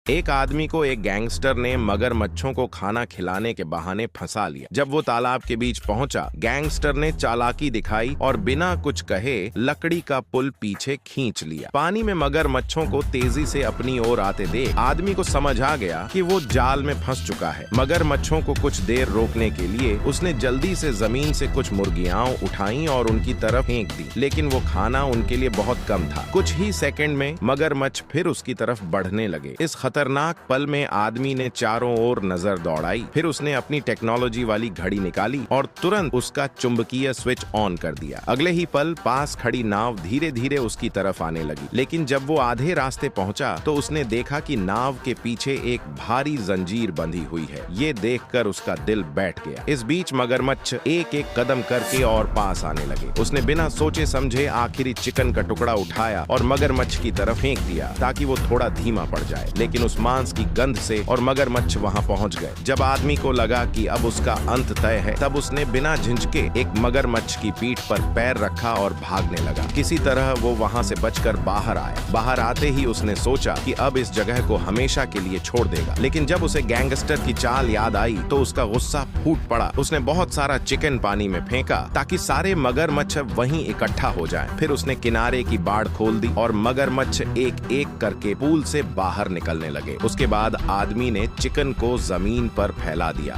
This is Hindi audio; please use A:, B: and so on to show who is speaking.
A: एक आदमी को एक गैंगस्टर ने मगरमच्छों को खाना खिलाने के बहाने फंसा लिया। जब वो तालाब के बीच पहुंचा, गैंगस्टर ने चालाकी दिखाई और बिना कुछ कहे लकड़ी का पुल पीछे खींच लिया। पानी में मगरमच्छों को तेजी से अपनी ओर आते देख आदमी को समझ आ गया कि वो जाल में फंस चुका है। मगरमच्छों को कुछ देर रोकने के लिए उसने जल्दी से जमीन से कुछ मुर्गियां उठाई और उनकी तरफ फेंक दी, लेकिन वो खाना उनके लिए बहुत कम था। कुछ ही सेकंड में मगरमच्छ फिर उसकी तरफ बढ़ने लगे। इस खतरनाक पल में आदमी ने चारों ओर नजर दौड़ाई। फिर उसने अपनी टेक्नोलॉजी वाली घड़ी निकाली और तुरंत उसका चुंबकीय स्विच ऑन कर दिया। अगले ही पल पास खड़ी नाव धीरे धीरे उसकी तरफ आने लगी, लेकिन जब वो आधे रास्ते पहुंचा तो उसने देखा कि नाव के पीछे एक भारी जंजीर बंधी हुई है। ये देखकर उसका दिल बैठ गया। इस बीच मगरमच्छ एक एक कदम करके और पास आने लगे। उसने बिना सोचे समझे आखिरी चिकन का टुकड़ा उठाया और मगरमच्छ की तरफ फेंक दिया ताकि वो थोड़ा धीमा पड़ जाए, लेकिन उस मांस की गंध से और मगरमच्छ वहां पहुंच गए। जब आदमी को लगा कि अब उसका अंत तय है, तब उसने बिना झिझके एक मगरमच्छ की पीठ पर पैर रखा और भागने लगा। किसी तरह वो वहां से बचकर बाहर आया। बाहर आते ही उसने सोचा कि अब इस जगह को हमेशा के लिए छोड़ देगा, लेकिन जब उसे गैंगस्टर की चाल याद आई तो उसका गुस्सा फूट पड़ा। उसने बहुत सारा चिकन पानी में फेंका ताकि सारे मगरमच्छ वहीं इकट्ठा हो जाएं। फिर उसने किनारे की बाड़ खोल दी और मगरमच्छ एक एक करके पूल से बाहर निकलने लगे। उसके बाद आदमी ने चिकन को जमीन पर फैला दिया।